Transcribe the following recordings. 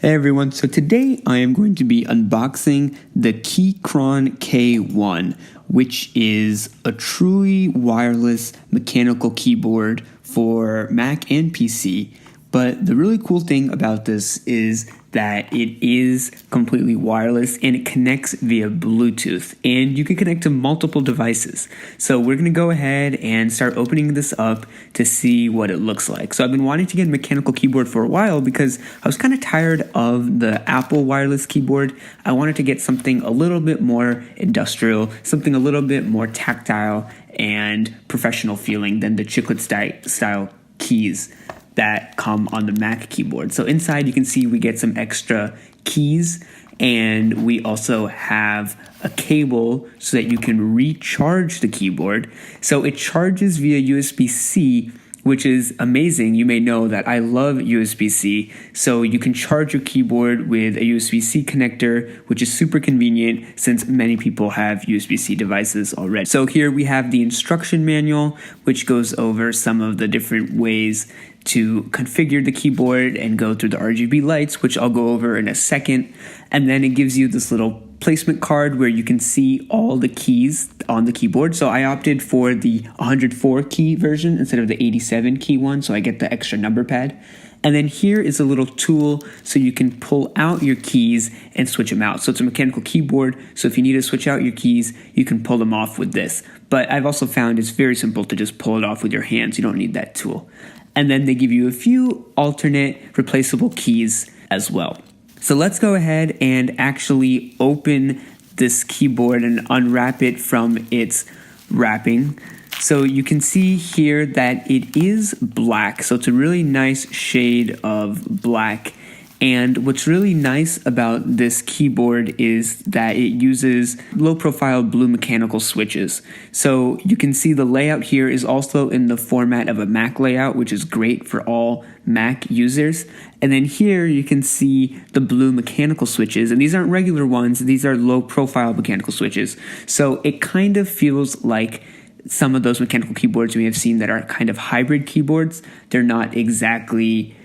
Hey everyone, so today I am going to be unboxing the Keychron K1, which is a truly wireless mechanical keyboard for Mac and PC. But the really cool thing about this is that it is completely wireless and it connects via Bluetooth, and you can connect to multiple devices. So we're going to go ahead and start opening this up to see what it looks like. So I've been wanting to get a mechanical keyboard for a while because I was kind of tired of the Apple wireless keyboard. I wanted to get something a little bit more industrial, something a little bit more tactile and professional feeling than the chiclet style keys that come on the Mac keyboard. So inside you can see we get some extra keys, and we also have a cable so that you can recharge the keyboard. So it charges via USB-C, which is amazing. You may know that I love USB-C, so you can charge your keyboard with a USB-C connector, which is super convenient since many people have USB-C devices already. So here we have the instruction manual, which goes over some of the different ways to configure the keyboard and go through the RGB lights, which I'll go over in a second. And then it gives you this little placement card where you can see all the keys on the keyboard. So I opted for the 104 key version instead of the 87 key one, so I get the extra number pad. And then here is a little tool so you can pull out your keys and switch them out. So it's a mechanical keyboard, so if you need to switch out your keys, you can pull them off with this. But I've also found it's very simple to just pull it off with your hands. You don't need that tool. And then they give you a few alternate replaceable keys as well. So let's go ahead and actually open this keyboard and unwrap it from its wrapping. So you can see here that it is black. So it's a really nice shade of black. And what's really nice about this keyboard is that it uses low-profile blue mechanical switches. So you can see the layout here is also in the format of a Mac layout, which is great for all Mac users. And then here you can see the blue mechanical switches, and these aren't regular ones, these are low-profile mechanical switches. So it kind of feels like some of those mechanical keyboards we have seen that are kind of hybrid keyboards. They're not exactly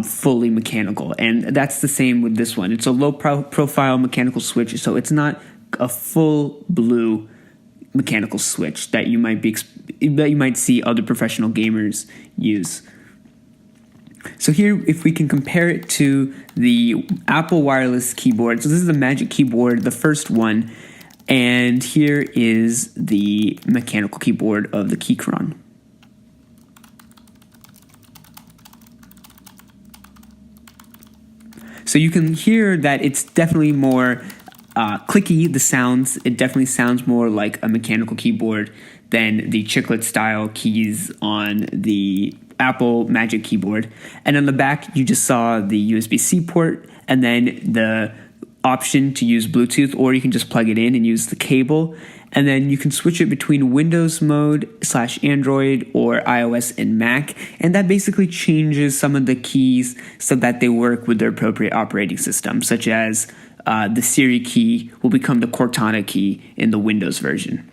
fully mechanical, and that's the same with this one. It's a low profile mechanical switch, so it's not a full blue mechanical switch that you might see other professional gamers use. So here, if we can compare it to the Apple wireless keyboard, so this is the Magic Keyboard, the first one, and here is the mechanical keyboard of the Keychron. So you can hear that it's definitely more clicky, the sounds. It definitely sounds more like a mechanical keyboard than the chiclet style keys on the Apple Magic Keyboard. And on the back, you just saw the USB-C port and then the option to use Bluetooth, or you can just plug it in and use the cable. And then you can switch it between Windows mode / Android or iOS and Mac. And that basically changes some of the keys so that they work with their appropriate operating system, such as the Siri key will become the Cortana key in the Windows version.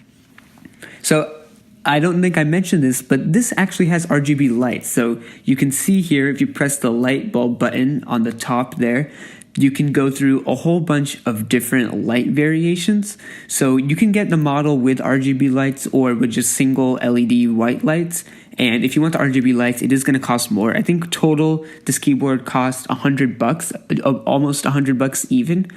So I don't think I mentioned this, but this actually has RGB lights. So you can see here, if you press the light bulb button on the top there, you can go through a whole bunch of different light variations. So you can get the model with RGB lights or with just single LED white lights. And if you want the RGB lights, it is going to cost more. I think total this keyboard cost $100, almost $100 even.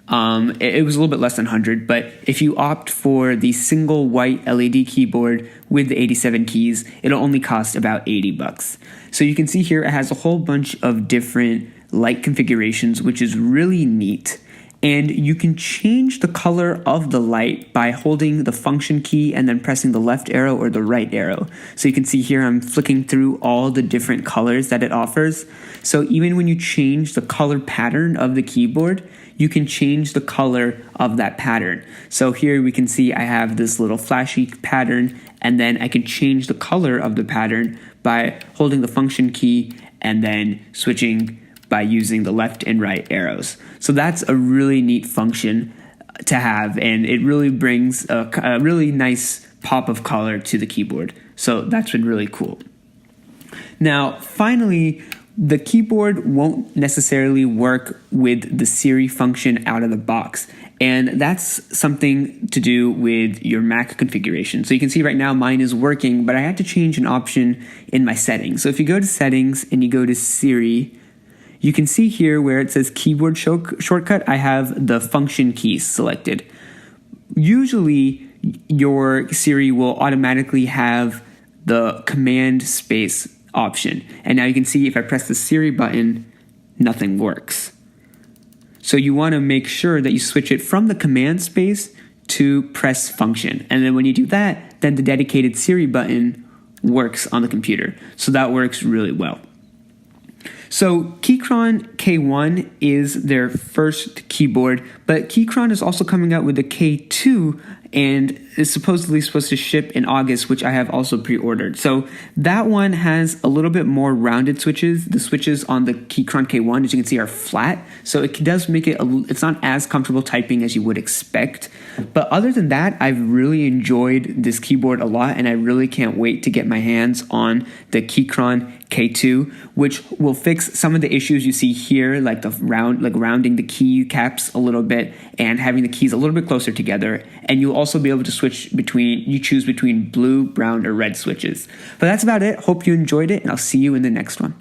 It was a little bit less than 100, but if you opt for the single white LED keyboard with the 87 keys, it'll only cost about $80. So you can see here it has a whole bunch of different light configurations, which is really neat. And you can change the color of the light by holding the function key and then pressing the left arrow or the right arrow. So you can see here I'm flicking through all the different colors that it offers. So even when you change the color pattern of the keyboard, you can change the color of that pattern. So here we can see I have this little flashy pattern, and then I can change the color of the pattern by holding the function key and then switching by using the left and right arrows. So that's a really neat function to have, and it really brings a really nice pop of color to the keyboard. So that's been really cool. Now, finally, the keyboard won't necessarily work with the Siri function out of the box. And that's something to do with your Mac configuration. So you can see right now mine is working, but I had to change an option in my settings. So if you go to settings and you go to Siri, you can see here where it says keyboard shortcut, I have the function keys selected. Usually your Siri will automatically have the command space option. And now you can see if I press the Siri button, nothing works. So you want to make sure that you switch it from the command space to press function. And then when you do that, then the dedicated Siri button works on the computer. So that works really well. So Keychron K1 is their first keyboard, but Keychron is also coming out with the K2 and is supposedly supposed to ship in August, which I have also pre-ordered. So that one has a little bit more rounded switches. The switches on the Keychron K1, as you can see, are flat. So it does make it, it's not as comfortable typing as you would expect. But other than that, I've really enjoyed this keyboard a lot, and I really can't wait to get my hands on the Keychron K2, which will fix some of the issues you see here, like rounding the key caps a little bit and having the keys a little bit closer together. And you'll also be able to choose between blue, brown, or red switches. But that's about it. Hope you enjoyed it, and I'll see you in the next one.